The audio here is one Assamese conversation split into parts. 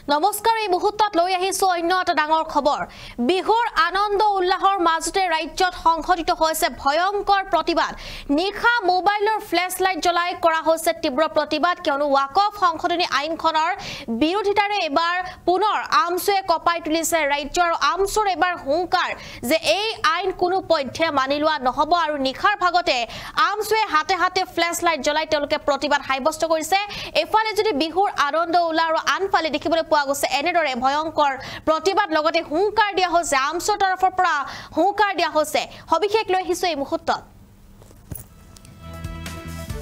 নমস্কাৰ এই মুহূৰ্তত লৈ আহিছো অন্য এটা ডাঙৰ খবৰ বিহুৰ আনন্দ উল্লাহৰ মাজতে ৰাজ্যত সংঘটিত হৈছে ভয়ংকৰ প্ৰতিবাদ নিখা মোবাইলৰ ফ্ল্যাশ লাইট জ্বলাই কৰা হৈছে তীব্ৰ প্ৰতিবাদ কিয়নো ওয়াকফ সংশোধনী আইনখনৰ বিৰোধিতাৰে এবাৰ পুনৰ আমছুৱে কপাই তুলিছে ৰাজ্যৰ আমছুৰ এবাৰ হুংকাৰ যে এই আইন কোনো পধ্যে মানি লোৱা নহব আৰু নিখাৰ ভাগতে আমছুৱে হাতে হাতে ফ্ল্যাশ লাইট জ্বলাই তেওঁলোকে প্ৰতিবাদ সাব্যস্ত কৰিছে এফালে যদি বিহুৰ আনন্দ উল্লাহ আৰু আনফালে দেখিবলৈ পোৱা গৈছে এনেদৰে ভয়ংকৰ প্ৰতিবাদ লগতে হুংকাৰ দিয়া হৈছে আমছুৰ তৰফৰ পৰা হুংকাৰ দিয়া হৈছে সবিশেষ লৈ আহিছো এই মুহূৰ্তত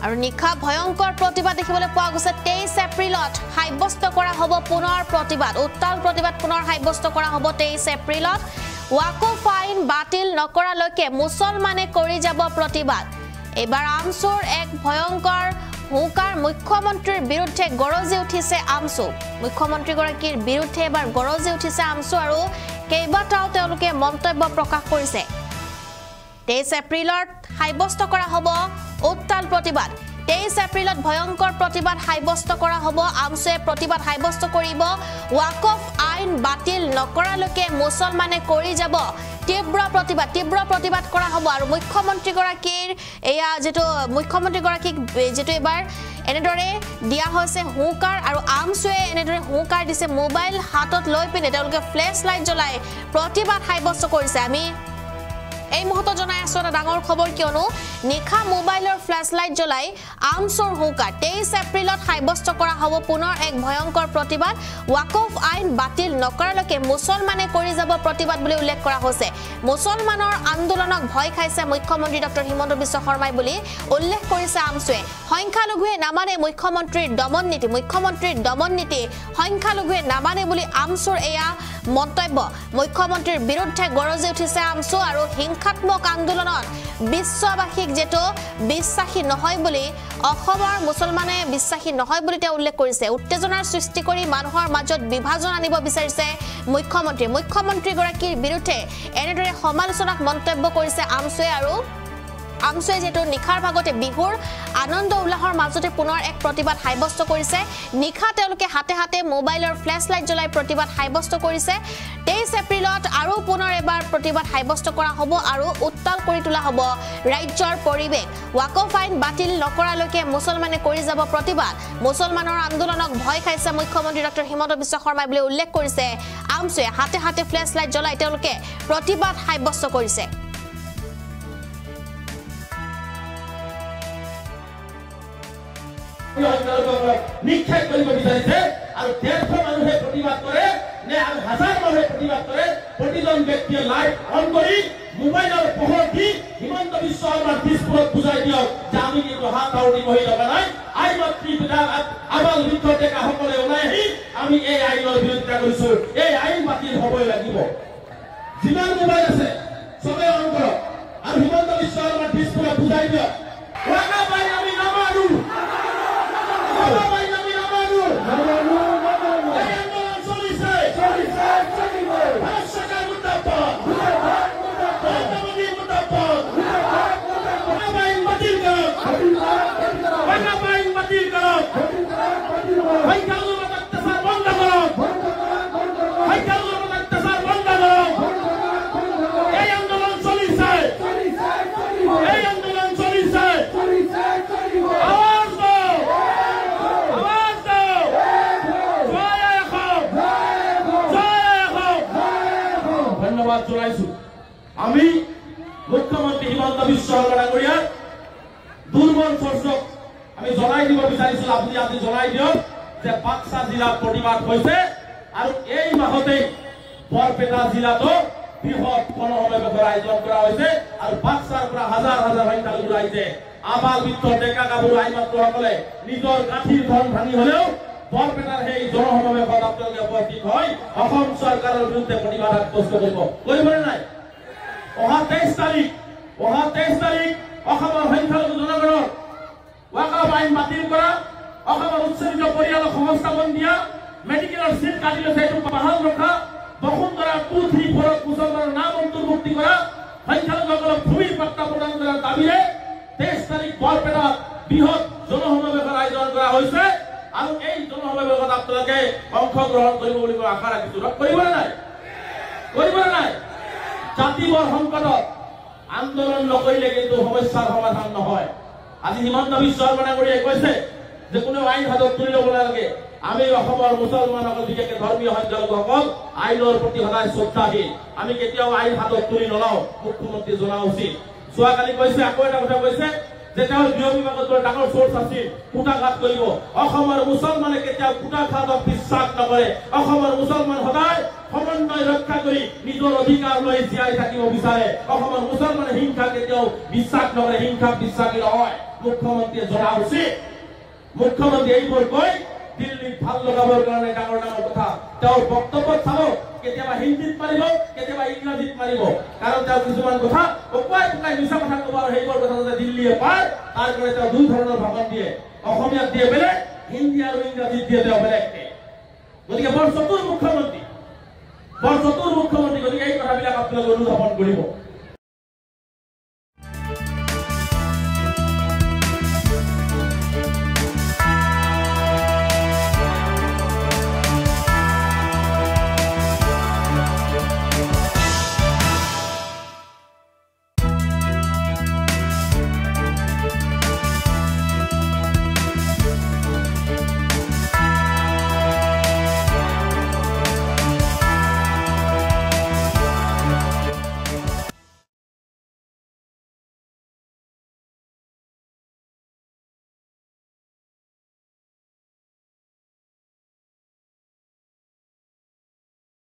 আৰু নিখা ভয়ংকৰ প্ৰতিবাদ দেখিবলৈ পোৱা গৈছে 23 এপ্ৰিলত সাব্যস্ত কৰা হ'ব পুনৰ প্ৰতিবাদ উত্তাল প্ৰতিবাদ পুনৰ সাব্যস্ত কৰা হ'ব 23 এপ্ৰিলত ওয়াকফ আইন বাতিল নকৰালৈকে মুছলমানে কৰি যাব প্ৰতিবাদ এবাৰ আমছুৰ এক ভয়ংকৰ হুংকাৰ মুখ্যমন্ত্ৰীৰ বিৰুদ্ধে গৰজি উঠিছে আমছু মুখ্যমন্ত্ৰী গৰাকীৰ বিৰুদ্ধে এবাৰ গৰজি উঠিছে আমছু আৰু কেইবাটাও তেওঁলোকে মন্তব্য প্ৰকাশ কৰিছে 23 এপ্ৰিলত সাব্যস্ত কৰা হ'ব উত্তাল প্ৰতিবাদ 23 এপ্ৰিলত ভয়ংকৰ প্ৰতিবাদ সাব্যস্ত কৰা হ'ব আমছুৱে প্ৰতিবাদ সাব্যস্ত কৰিব ওয়াকফ আইন বাতিল নকৰালৈকে মুছলমানে কৰি যাব তীব্ৰ প্ৰতিবাদ কৰা হ'ব আৰু মুখ্যমন্ত্ৰী গৰাকীৰ এয়া যেটো মুখ্যমন্ত্ৰী গৰাকীক যেটো এবাৰ এনেদৰে দিয়া হৈছে হুংকাৰ আৰু আমছুৱে এনেদৰে হুংকাৰ দিছে মোবাইল হাতত লৈ পিনে তেওঁলোকে ফ্ল্যাশ লাইট জ্বলাই প্ৰতিবাদ সাব্যস্ত কৰিছে আমি এই মুহূৰ্তত জনাই আছো এটা ডাঙৰ খবৰ কিয়নো নিখা মোবাইলৰ ফ্ল্যাশ লাইট জ্বলাই আমছুৰ হুংকাৰ 23 এপ্ৰিলত সাব্যস্ত কৰা হ'ব পুনৰ এক ভয়ংকৰ প্ৰতিবাদ ওয়াকফ আইন বাতিল নকৰালৈকে মুছলমানে কৰি যাব প্ৰতিবাদ বুলি উল্লেখ কৰা হৈছে মুছলমানৰ আন্দোলনক ভয় খাইছে মুখ্যমন্ত্ৰী ডক্টৰ হিমন্ত বিশ্ব শৰ্মাই বুলি উল্লেখ কৰিছে আমছুৱে সংখ্যালঘুৱে নামানে মুখ্যমন্ত্ৰীৰ দমন নীতি সংখ্যালঘুৱে নামানে বুলি আমছুৰ এয়া মন্তব্য মুখ্যমন্ত্ৰীৰ বিৰুদ্ধে গৰজি উঠিছে আমছু আৰু হিংসাত্মক আন্দোলনত বিশ্ববাসীক যেটো বিশ্বাসী নহয় বুলি অসমৰ মুছলমানে বিশ্বাসী নহয় বুলি তেওঁ উল্লেখ কৰিছে উত্তেজনাৰ সৃষ্টি কৰি মানুহৰ মাজত বিভাজন আনিব বিচাৰিছে মুখ্যমন্ত্ৰী গৰাকীৰ বিৰুদ্ধে এনেদৰে সমালোচনাক মন্তব্য কৰিছে আমছুৱে আৰু আমছুৱে যেটো নিখাৰ ভাগতে বিহুৰ আনন্দ উল্লাহৰ মাজতে পুনৰ এক প্ৰতিবাদ সাব্যস্ত কৰিছে নিখা তেওঁলোকে হাতে হাতে মোবাইলৰ ফ্ল্যাশ লাইট জ্বলাই প্ৰতিবাদ সাব্যস্ত কৰিছে 23 এপ্ৰিলত আৰু পুনৰ এবাৰ প্ৰতিবাদ সাব্যস্ত কৰা হ'ব আৰু উত্তাল কৰি তোলা হ'ব ৰাজ্যৰ পৰিৱেশ ওয়াকফ আইন বাতিল নকৰালৈকে মুছলমানে কৰি যাব প্ৰতিবাদ মুছলমানৰ আন্দোলনক ভয় খাইছে মুখ্যমন্ত্ৰী ডক্টৰ হিমন্ত বিশ্ব শৰ্মাই বুলি উল্লেখ কৰিছে আমছুৱে হাতে হাতে ফ্ল্যাশ লাইট জ্বলাই তেওঁলোকে প্ৰতিবাদ সাব্যস্ত কৰিছে নিক্ষেপ কৰিব বিচাৰিছে আৰু 150 মানুহে প্ৰতিবাদ কৰে নে আৰু হাজাৰ মানুহে প্ৰতিবাদ কৰে প্ৰতিজন ব্যক্তিয়ে লাইট অন কৰি মোবাইলৰ পোহৰ দি হিমন্ত বিশ্ব শৰ্মাৰ দিশপুৰত বুজাই দিয়ক যে আমি কিন্তু হাত আউৰি বহি লগা নাই আই মাতৃ পিতা আবাল বৃদ্ধ ডেকা সকলে ওলাই আহি আমি এই আইনৰ বিৰোধিতা কৰিছো এই আইন বাতিল হ'বই লাগিব যিমান মোবাইল আছে সবে অন কৰক আৰু হিমন্ত বিশ্ব শৰ্মাৰ দিশপুৰত বুজাই দিয়ক ওয়াকফ আইন আমি নামানো আমি মুখ্যমন্ত্ৰী হিমন্ত বিশ্ব শৰ্মা ডাঙৰীয়াৰ দুৰ্বল চৰ্চক আমি জনাই দিব বিচাৰিছো আপুনি আজি জনাই দিয়ক যে বাক্সা জিলাত প্ৰতিবাদ হৈছে আৰু এই মাহতে বৰপেটা জিলাতো বৃহৎ গণসমাৱেশৰ আয়োজন কৰা হৈছে আৰু বাক্সাৰ পৰা হাজাৰ হাজাৰ সংখ্যালঘু আহিছে আবাল বৃদ্ধ ডেকা গাভৰু আইমাতৃসকলে নিজৰ গাঁঠিৰ ধন ভাঙি হলেও বৰপেটাৰ সেই জনসমাৱেশত আপোনালোকে উপস্থিত হয় অসম চৰকাৰৰ বিৰুদ্ধে প্ৰতিবাদ সাব্যস্ত কৰিবনে নাই অহা 23 তাৰিখ অসমৰ সংখ্যালঘু জনগণৰ ওয়াকফ আইন বাতিল কৰা অসমৰ উচ্চশিক্ষিত পৰিয়ালক সংস্থাপন দিয়া মেডিকেলৰ সিট কাটি লৈছে এইটো বাহাল ৰখা বসুন্ধৰা 234 মুছলমানৰ নাম অন্তৰ্ভুক্তি কৰা সংখ্যালঘুসকলক ভূমিৰ পাট্টা প্ৰদান কৰাৰ দাবীৰে 23 তাৰিখ বৰপেটাত বৃহৎ জনসমাৱেশৰ আয়োজন কৰা হৈছে আৰু এই জনসমাৱেশত আপোনালোকে অংশগ্ৰহণ কৰিব বুলি মই আশা ৰাখিছোঁ। কৰিবনে নাই? কৰিবনে নাই? জাতিবৰ সংকটত আন্দোলন নকৰিলে কিন্তু সমস্যাৰ সমাধান নহয়। আজি হিমন্ত বিশ্ব শৰ্মা ডাঙৰীয়াই কৈছে যে কোনো আইন হাতত তুলি ল'ব নালাগে। আমি অসমৰ মুছলমানসকল বিশেষকৈ ধৰ্মীয় সংখ্যালঘুসকল আইনৰ প্ৰতি সদায় শ্ৰদ্ধাশীল। আমি কেতিয়াও আইন হাতত তুলি নলওঁ, মুখ্যমন্ত্ৰী জনা উচিত। যোৱাকালি কৈছে, আকৌ এটা কথা কৈছে যে তেওঁৰ গৃহ বিভাগত ডাঙৰ চ'ৰ্চ আছিল, কুটাঘাত কৰিব। অসমৰ মুছলমানে কেতিয়াও কুটাঘাতক বিশ্বাস নকৰে। অসমৰ মুছলমান সদায় সমন্বয় ৰক্ষা কৰি নিজৰ অধিকাৰ লৈ জীয়াই থাকিব বিচাৰে। অসমৰ মুছলমানে হিংসা কেতিয়াও বিশ্বাস নকৰে, হিংসাক বিশ্বাসী নহয়। মুখ্যমন্ত্ৰীয়ে জনা উচিত। মুখ্যমন্ত্ৰী এইবোৰ কৈ দিল্লীত ভাল লগাবৰ কাৰণে ডাঙৰ ডাঙৰ কথা তেওঁৰ বক্তব্যত চাব, কেতিয়াবা হিন্দীত মাৰিব, কেতিয়াবা ইংৰাজীত মাৰিব। কাৰণ তেওঁ কিছুমান কথা অকুৱাই টুকাই মিছা কথা ক'ব আৰু সেইবোৰ কথা যাতে দিল্লীয়ে পায় তাৰ কাৰণে তেওঁ দুই ধৰণৰ ভাষণ দিয়ে, অসমীয়াত দিয়ে বেলেগ, হিন্দী আৰু ইংৰাজীত দিয়ে তেওঁ বেলেগকে। গতিকে বৰ চতুৰ মুখ্যমন্ত্ৰী, গতিকে এই কথাবিলাক আপোনালোকে অনুধাৱন কৰিব।